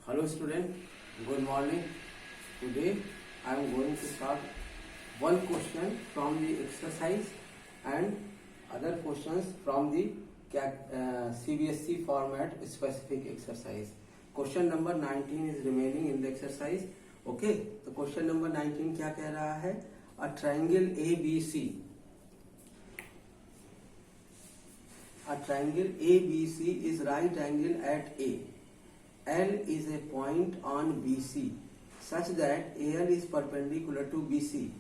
Hello student, good morning. Today I am going to start one question from the exercise and other questions from the CBSE format specific exercise. Question number 19 is remaining in the exercise. Okay, तो question number 19 क्या कह रहा है? A triangle ABC. A triangle ABC is right angle at A. L is a point on BC such that AL is perpendicular to BC.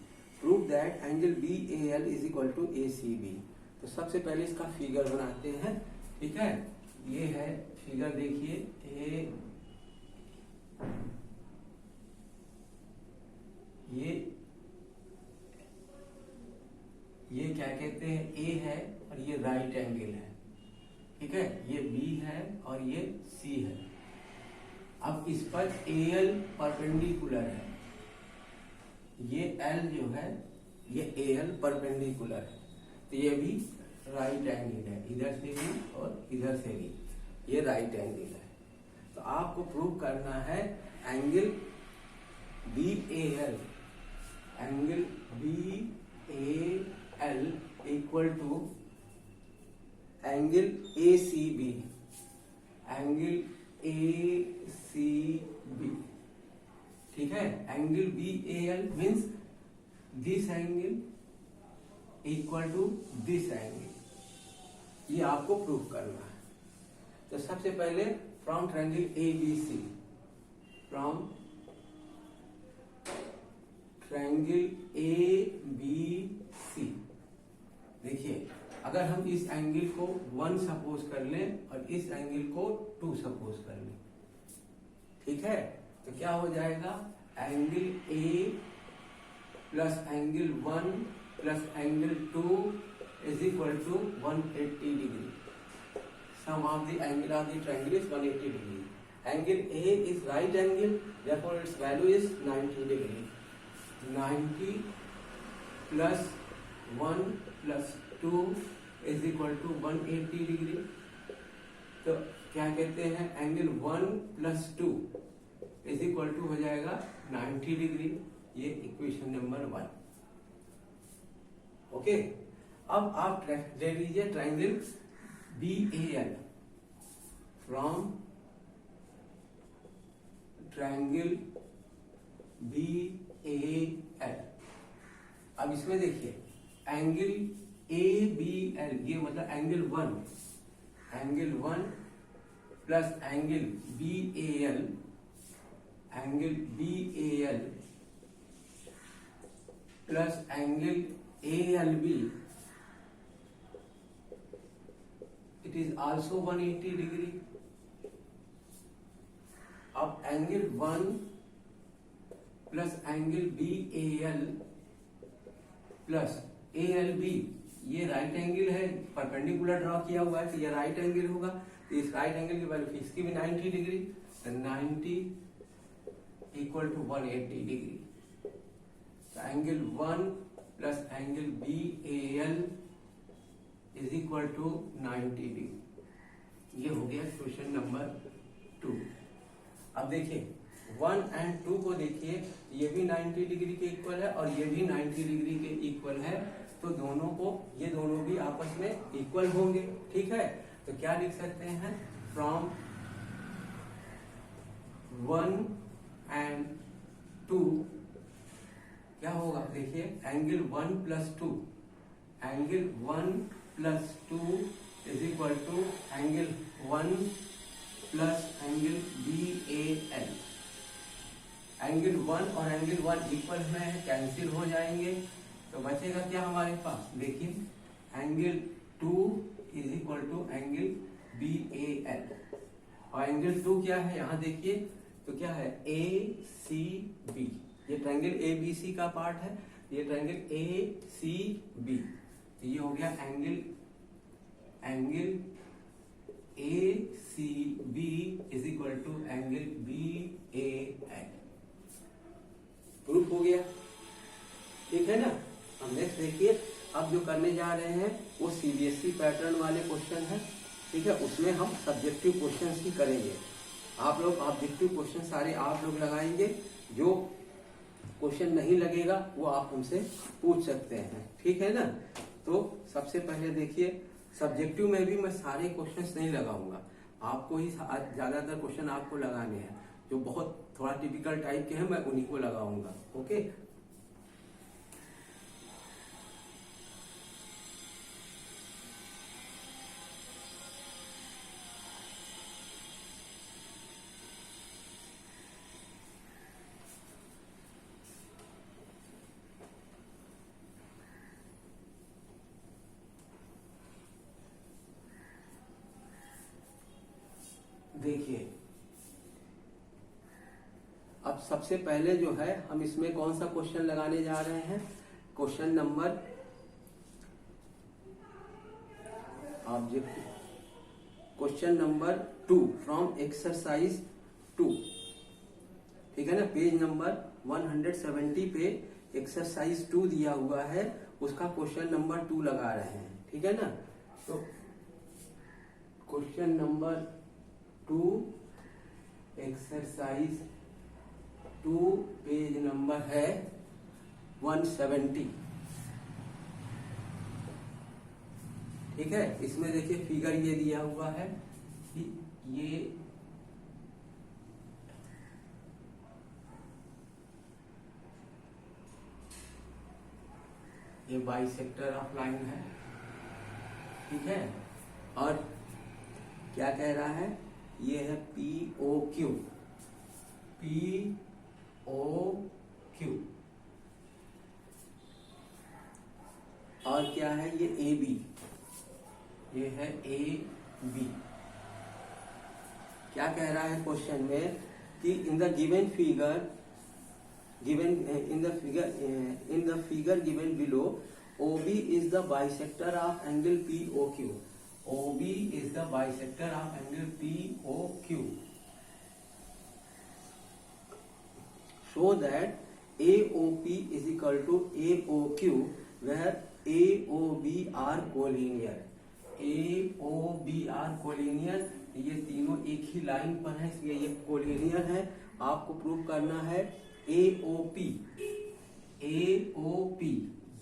Prove that angle BAL is equal to ACB. तो सबसे पहले इसका figure बनाते हैं, ठीक है। ये है फिगर, देखिए ये क्या कहते हैं, A है और ये राइट एंगल है, ठीक है। ये B है और ये C है। अब इस पर AL परपेंडिकुलर है, ये L जो है ये AL परपेंडिकुलर है, तो ये भी राइट एंगल है, इधर से भी और इधर से भी ये राइट एंगल है। तो आपको प्रूव करना है angle BAL, angle BAL equal to angle ACB, angle ACB, ठीक है। Angle BAL means this angle equal to this angle, ये आपको प्रूव करना है। तो सबसे पहले from triangle ABC, from triangle ABC, देखिए अगर हम इस एंगल को 1 सपोज कर लें और इस एंगल को 2 सपोज कर लें, ठीक है, तो क्या हो जाएगा, angle A plus angle 1 plus angle 2 is equal to 180 degree. Sum of the angle of the triangle is 180 degree. Angle A is right angle, therefore its value is 90 degree. 90 plus 1 plus 2 is equal to 180 degree. तो क्या कहते हैं, angle 1 plus 2 is equal to हो जाएगा 90 degree. ये equation number 1। Okay, अब आप ले लीजिए triangle BAL, from triangle BAL। अब इसमें देखिए एंगल ABL, ये मतलब angle 1 plus angle BAL, angle BAL plus angle ALB, it is also 180 डिग्री। अब angle 1 plus angle BAL plus ALB, ये राइट एंगल है, परपेंडिकुलर ड्रॉ किया हुआ है, तो ये राइट एंगल होगा। तो इस राइट एंगल की वैल्यू इसकी भी 90 डिग्री, तो 90 इक्वल टू 180 डिग्री। तो angle 1 plus angle BAL is equal to 90 degree. ये हो गया क्वेश्चन नंबर 2। अब देखिए 1 एंड 2 को देखिए, ये भी 90 डिग्री के इक्वल है और ये भी 90 डिग्री के इक्वल है, तो दोनों को, ये दोनों भी आपस में इक्वल होंगे, ठीक है। तो क्या लिख सकते हैं, फ्रॉम 1 एंड 2 क्या होगा, देखिए angle 1 plus 2, angle 1 plus 2 is equal to angle 1 plus angle BAL। Angle 1 और एंगल 1 इक्वल में कैंसिल हो जाएंगे, तो बचेगा क्या हमारे पास, देखिए angle 2 is equal to angle BAL, और एंगल 2 क्या है यहाँ देखिए, तो क्या है ACB। ये ट्रायंगल ABC का पार्ट है, ये ट्रायंगल ACB, तो ये हो गया angle ACB is equal to angle BAL। Proof हो गया, ठीक है ना। अब नेक्स्ट देखिए, अब जो करने जा रहे हैं वो CBSE पैटर्न वाले क्वेश्चन है, ठीक है। उसमें हम सब्जेक्टिव क्वेश्चन ही करेंगे, आप लोग ऑब्जेक्टिव क्वेश्चन सारे आप लोग लगाएंगे, जो क्वेश्चन नहीं लगेगा वो आप हमसे पूछ सकते हैं, ठीक है ना। तो सबसे पहले देखिए, सब्जेक्टिव में भी मैं सारे क्वेश्चंस नहीं लगाऊंगा, आपको ही ज्यादातर क्वेश्चन आपको लगाने हैं, जो बहुत थोड़ा टिपिकल टाइप के हैं मैं उन्हीं को लगाऊंगा। ओके, देखिए अब सबसे पहले जो है हम इसमें कौन सा क्वेश्चन लगाने जा रहे हैं, question number objective question number 2 from exercise 2, ठीक है ना। पेज नंबर 170 पे एक्सरसाइज 2 दिया हुआ है, उसका क्वेश्चन नंबर 2 लगा रहे हैं, ठीक है ना। तो question number 2 exercise 2 page number है 170, ठीक है। इसमें देखिए फिगर ये दिया हुआ है कि ये बाइसेक्टर ऑफ लाइन है, ठीक है। और क्या कह रहा है, ये है POQ, POQ, और क्या है ये AB, ये है AB। क्या कह रहा है क्वेश्चन में कि in the given figure in the figure given below, OB is the bisector of angle POQ. OB is the bisector of angle POQ. Show that AOP is equal to AOQ, where AOB are collinear. AOB are collinear, ये तीनों एक ही line पर है, इसलिए ये collinear है। आपको prove करना है AOP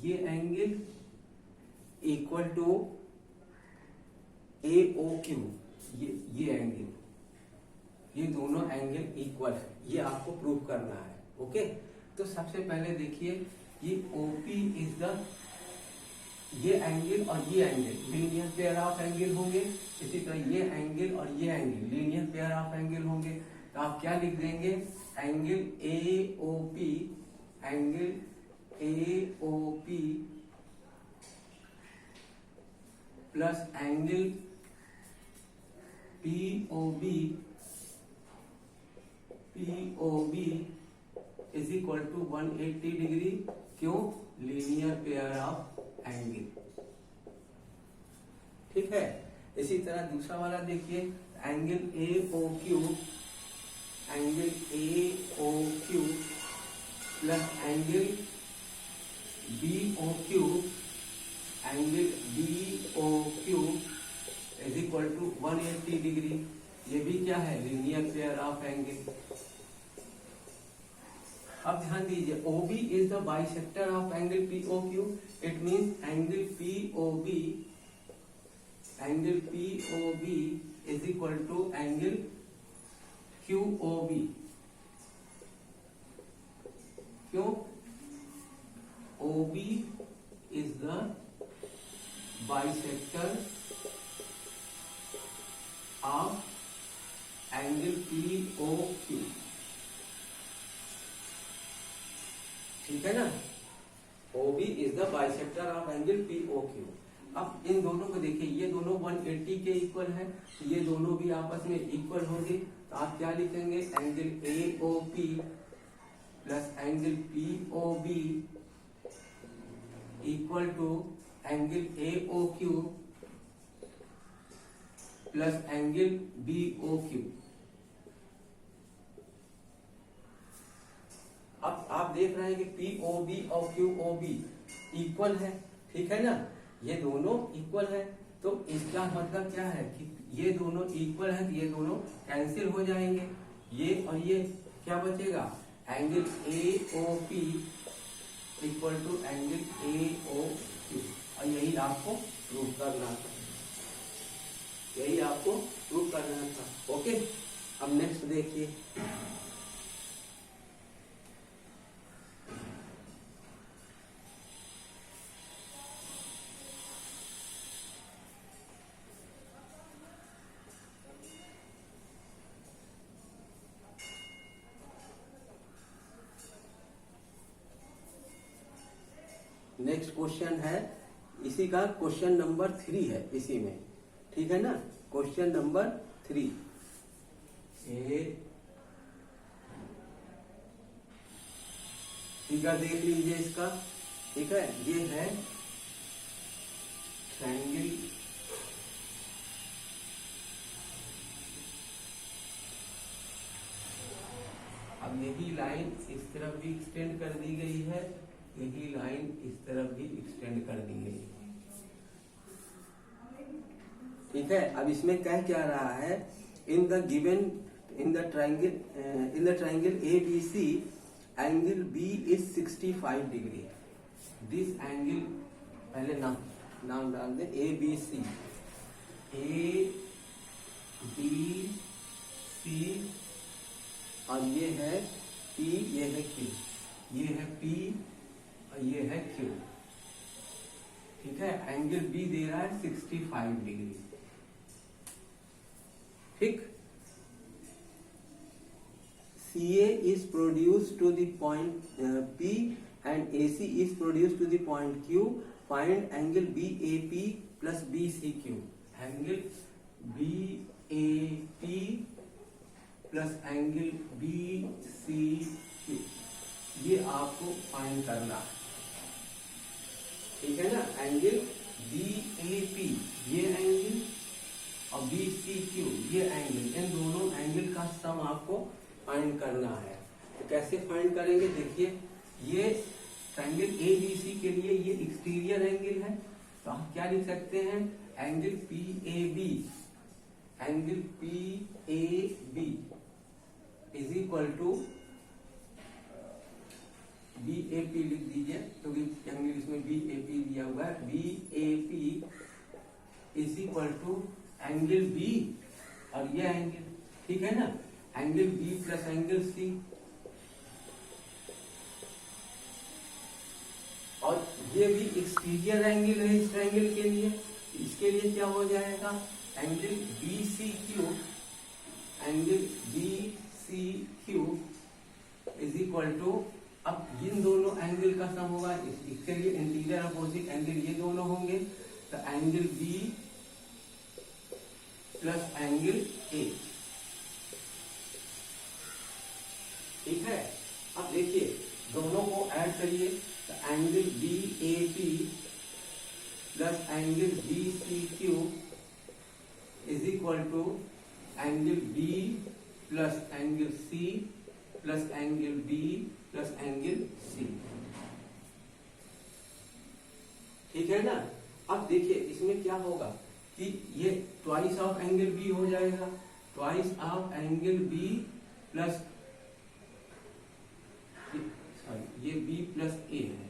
ये एंगल इक्वल टू AOQ, ये एंगल, ये दोनों एंगल इक्वल है, ये आपको प्रूव करना है। ओके, तो सबसे पहले देखिए ये OP इज द, ये एंगल और ये angle linear pair of angle होंगे, इसी तरह ये एंगल और ये angle linear pair of angle होंगे। तो आप क्या लिख देंगे, angle AOP plus angle POB is equal to 180 degree. क्यों, लीनियर पेयर ऑफ एंगल, ठीक है। इसी तरह दूसरा वाला देखिए, angle AOQ plus angle BOQ is equal to 180 degree. ये भी क्या है, लीनियर पेयर ऑफ एंगल। अब ध्यान दीजिए, OB is the bisector of angle POQ, it means angle POB is equal to angle QOB। क्यों, OB is the bisector of angle POQ, ठीक है ना। OB is the bisector of angle POQ। अब इन दोनों को देखिए, ये दोनों 180 के इक्वल है, तो ये दोनों भी आपस में इक्वल होंगे। तो आप क्या लिखेंगे, angle AOP plus angle POB equal to angle AOQ plus angle BOQ। अब आप देख रहे हैं कि POB और QOB इक्वल है, ठीक है ना, ये दोनों इक्वल है। तो इसका मतलब क्या है कि ये दोनों इक्वल है, तो ये दोनों कैंसिल हो जाएंगे, ये और ये क्या बचेगा, angle AOP equal to angle AOQ। और यही आपको प्रूव करना था, यही आपको प्रूव करना था। ओके, अब नेक्स्ट देखिए, नेक्स्ट क्वेश्चन है, इसी का क्वेश्चन नंबर 3 है इसी में, ठीक है ना। क्वेश्चन नंबर 3, फिगर देख लीजिए इसका, ठीक है। ये है ट्रायंगल, अब यही लाइन इस तरफ भी एक्सटेंड कर दी गई है, यही लाइन इस तरफ भी एक्सटेंड कर दी गई है, ठीक है। अब इसमें कह क्या रहा है, in the given in the triangle ABC angle B is 65 degree. This angle, पहले नाम डाल दें, ABC, और ये है P, ये है Q, ये है P और ये है Q, ठीक है। एंगल B दे रहा है 65 डिग्री, ठीक। CA is produced to the point P and AC is produced to the point Q. Find angle BAP plus BCQ. Angle BAP plus angle BCQ, ये आपको फाइंड करना है, ठीक है ना। एंगल BAP ये एंगल और BCQ ये एंगल, इन दोनों एंगल का सम आपको फाइंड करना है। तो कैसे फाइंड करेंगे, देखिए, ये ट्रायंगल ABC के लिए ये एक्सटीरियर एंगल है, तो हम क्या लिख सकते हैं, angle PAB, angle PAB is equal to BAP लिख दीजिए, क्योंकि एंगल इसमें BAP दिया हुआ है, BAP is equal to angle B और ये एंगल, ठीक है ना, angle B plus angle C, और ये भी एक्सटीरियर एंगल है इस ट्रायंगल के लिए, इसके लिए क्या हो जाएगा, angle BCQ, angle BCQ is equal to, अब इन दोनों एंगल का सम होगा, इसके लिए इंटीरियर अपोजिट एंगल ये दोनों होंगे, तो angle B plus angle A, ठीक है। अब देखिए दोनों को ऐड करिए, तो angle BAP plus angle BCQ is equal to angle B plus angle C plus angle B plus angle C, ठीक है ना। अब देखिए इसमें क्या होगा कि ये ट्वाइस ऑफ एंगल B हो जाएगा, twice of angle B plus, ये B प्लस A है,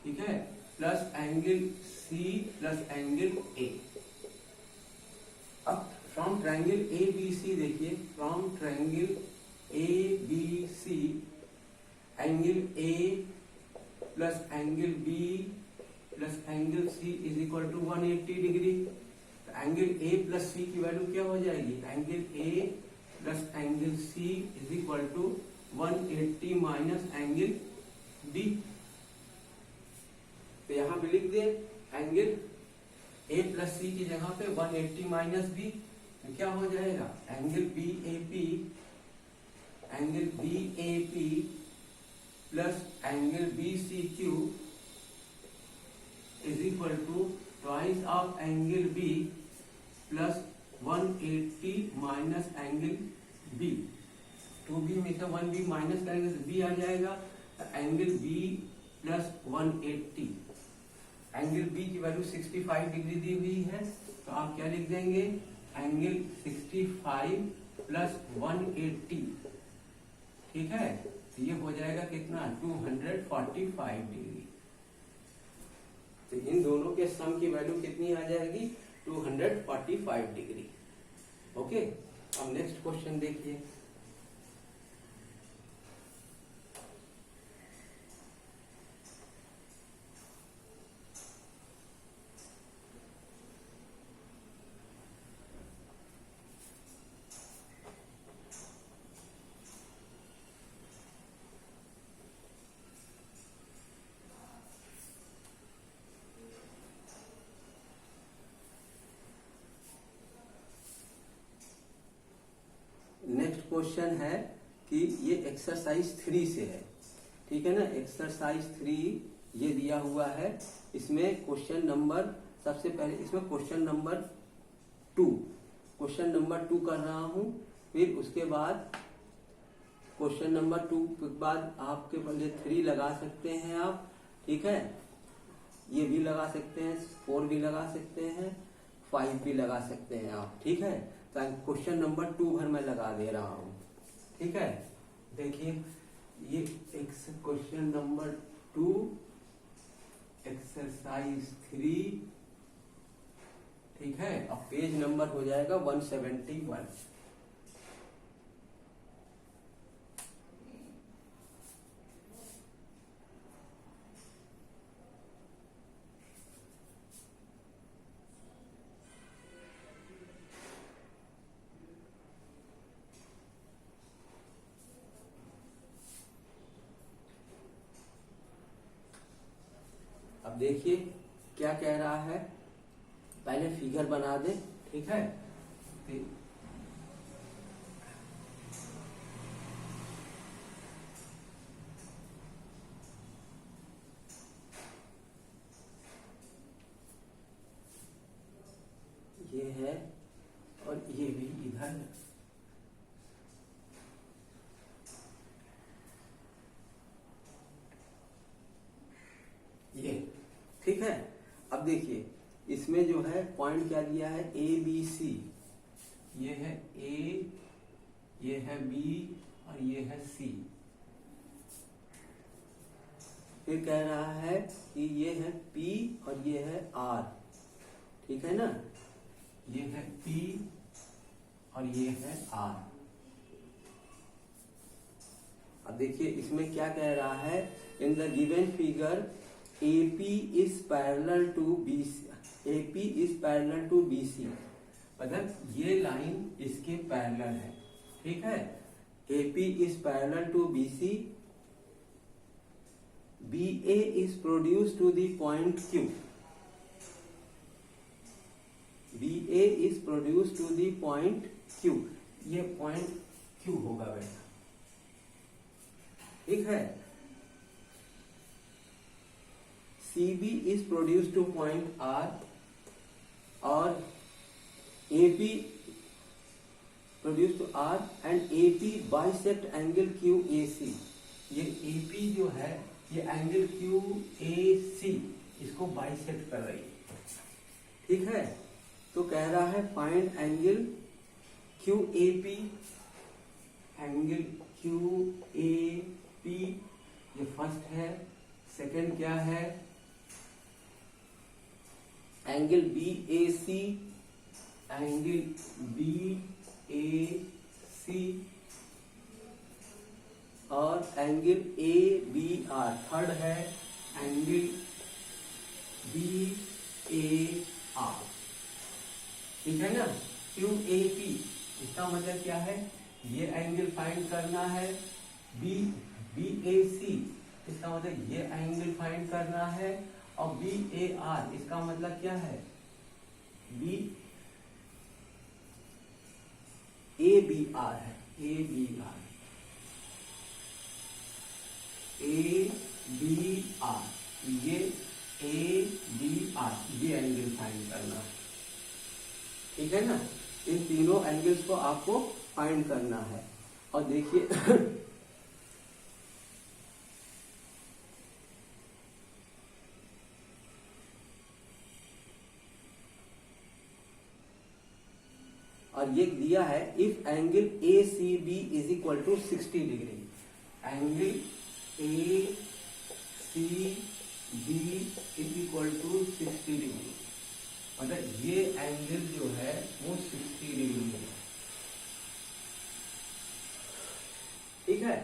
ठीक है, plus angle C plus angle A। अब फ्रॉम ट्रायंगल ABC देखिए, from triangle ABC angle A plus angle B plus angle C is equal to 180 degree. तो angle A plus C की value क्या हो जाएगी, angle A plus angle C is equal to 180 minus angle B। तो यहां भी लिख दे, angle A plus C की जगह पे 180 माइनस B, तो क्या हो जाएगा, angle BAP plus angle BCQ is equal to twice of angle B plus 180 minus angle B। 2B में से 1B माइनस करेंगे तो B आ जाएगा, तो angle B plus 180 angle B की वैल्यू 65 डिग्री दी हुई है, तो आप क्या लिख देंगे, एंगल 65 प्लस 180, ठीक है, तो ये हो जाएगा कितना, 245 डिग्री। तो इन दोनों के सम की वैल्यू कितनी आ जाएगी, 245 डिग्री। ओके, अब नेक्स्ट क्वेश्चन देखिए। नेक्स्ट क्वेश्चन है कि ये एक्सरसाइज 3 से है, ठीक है ना। एक्सरसाइज 3 ये दिया हुआ है, इसमें क्वेश्चन नंबर, सबसे पहले इसमें क्वेश्चन नंबर 2 कर रहा हूं, फिर उसके बाद क्वेश्चन नंबर 2 के बाद आपके पहले 3 लगा सकते हैं आप, ठीक है, ये भी लगा सकते हैं, 4 भी लगा सकते हैं, 5 भी लगा सकते हैं आप, ठीक है। तो क्वेश्चन नंबर 2 भर मैं लगा दे रहा हूं, ठीक है। देखिए ये क्वेश्चन नंबर 2 एक्सरसाइज 3, ठीक है। अब पेज नंबर हो जाएगा 171। अब देखिए क्या कह रहा है, पहले फिगर बना दे, ठीक है। ये है और ये भी इधर, ये ठीक है। अब देखिए इसमें जो है पॉइंट क्या दिया है, ए बी सी, ये है ए, ये है बी और ये है सी। फिर कह रहा है कि ये है पी और ये है आर, ठीक है ना, ये है पी और ये है आर। अब देखिए इसमें क्या कह रहा है, in the given figure AP is parallel to BC, AP is parallel to BC, मतलब ये लाइन इसके पैरेलल है, ठीक है। AP is parallel to BC, BA is produced to the point Q, BA is produced to the point Q, ये point Q होगा बेटा, ठीक है। CB is produced to point R और AP produced to R and AP bisect angle QAC। ये AP जो है ये एंगल QAC इसको बाइसेक्ट कर रही है, ठीक है। तो कह रहा है find angle QAP, angle QAP ये फर्स्ट है। सेकंड क्या है, एंगल BAC, एंगल BAC और एंगल ABR थर्ड है, एंगल BAR, ठीक है ना। QAP इसका मतलब क्या है, ये एंगल फाइंड करना है। BAC इसका मतलब ये एंगल फाइंड करना है और BAR इसका मतलब क्या है, ABR है, ABR ये ABR ये एंगल फाइंड करना है, ठीक है ना। इन तीनों एंगल्स को आपको फाइंड करना है। और देखिए ये दिया है if angle A C B is equal to 60 degree, angle A C B is equal to 60 degree, मतलब ये एंगल जो है वो 60 डिग्री है। ठीक है,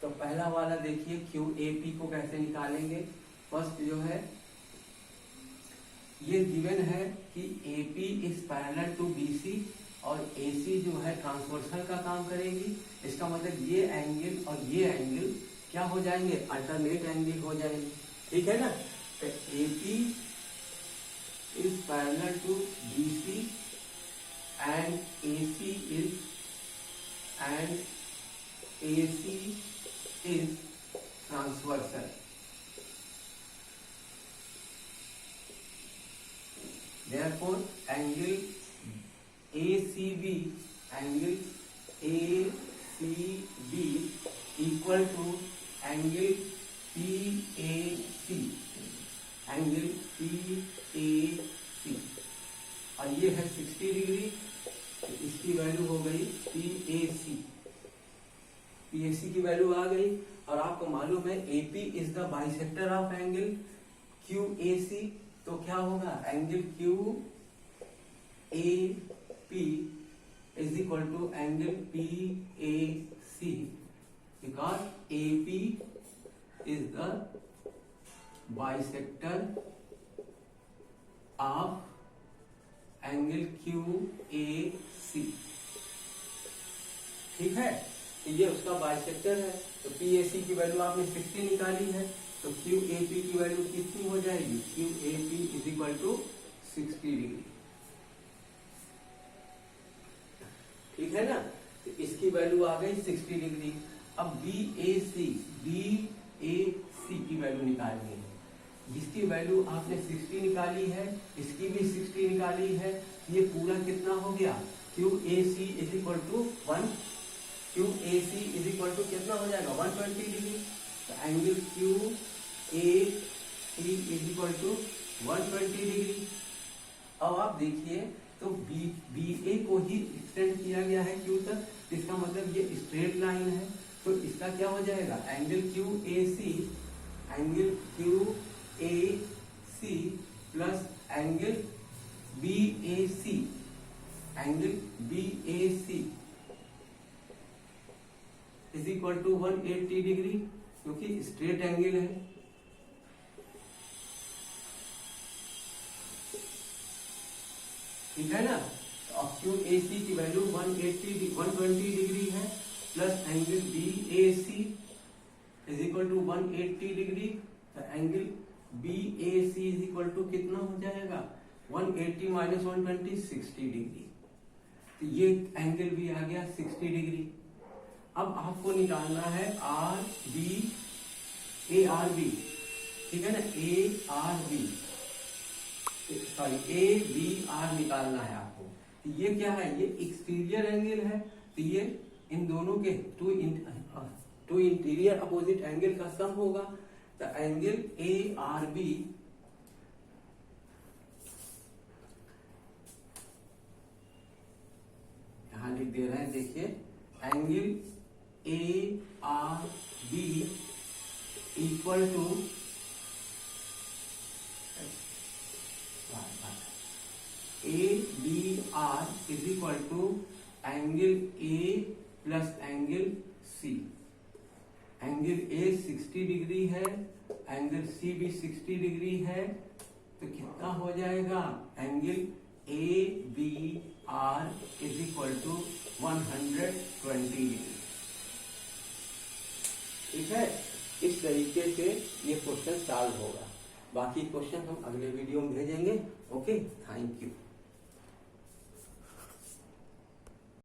तो पहला वाला देखिए क्यू ए पी को कैसे निकालेंगे। फर्स्ट जो है ये गिवन है कि A P is parallel to B C और ए सी जो है ट्रांसवर्सल का काम करेगी। इसका मतलब ये एंगल और ये एंगल क्या हो जाएंगे, अल्टरनेट एंगल हो जाएंगे। ठीक है ना, तो A P is parallel to B C and A C is transversal. Therefore, angle ACB equal to angle PAC, और ये है 60 डिग्री, तो इसकी वैल्यू हो गई PAC की वैल्यू आ गई। और आपको मालूम है AP is the bisector of angle QAC, तो क्या होगा, angle QAP is equal to angle PAC, because AP is the bisector of angle QAC। ठीक है, ये उसका बाइसेक्टर है, तो PAC की वैल्यू आपने 60 निकाली है, तो QAP की वैल्यू कितनी हो जाएगी, QAP is equal to 60 degree. ठीक है ना, तो इसकी वैल्यू आ गई 60 डिग्री। अब BAC की वैल्यू निकालनी है, जिसकी वैल्यू आपने 60 निकाली है, इसकी भी 60 निकाली है, ये पूरा कितना हो गया, QAC is equal to 1, QAC is equal to कितना हो जाएगा 120 डिग्री, तो angle QAC is equal to 120 degree. अब आप देखिए तो BA को ही एक्सटेंड किया गया है Q तक, इसका मतलब ये स्ट्रेट लाइन है, तो इसका क्या हो जाएगा, angle QAC plus angle BAC is equal to 180 डिग्री, क्योंकि स्ट्रेट एंगल है। ठीक है ना, तो अब QAC की वैल्यू 120 डिग्री है, plus angle BAC is equal to 180 degree, तो angle BAC is equal to कितना हो जाएगा, 180 माइनस 120 60 डिग्री, तो ये एंगल भी आ गया 60 डिग्री। अब आपको निकालना है ARB, ठीक है ना, ABR निकालना है आपको। तो ये क्या है, ये एक्सटीरियर एंगल है, तो ये इन दोनों के टू इंटीरियर अपोजिट एंगल का सम होगा, तो एंगल ARB यहां लिख दे रहे हैं, देखिए angle ARB equal to ABR is equal to angle A plus angle C। Angle A 60 degree है, एंगल C भी 60 डिग्री है, तो कितना हो जाएगा, angle ABR is equal to 120 degree. ठीक है, इस तरीके से ये क्वेश्चन सॉल्व होगा। बाकी क्वेश्चन हम अगले वीडियो में भेजेंगे। Okay, thank you.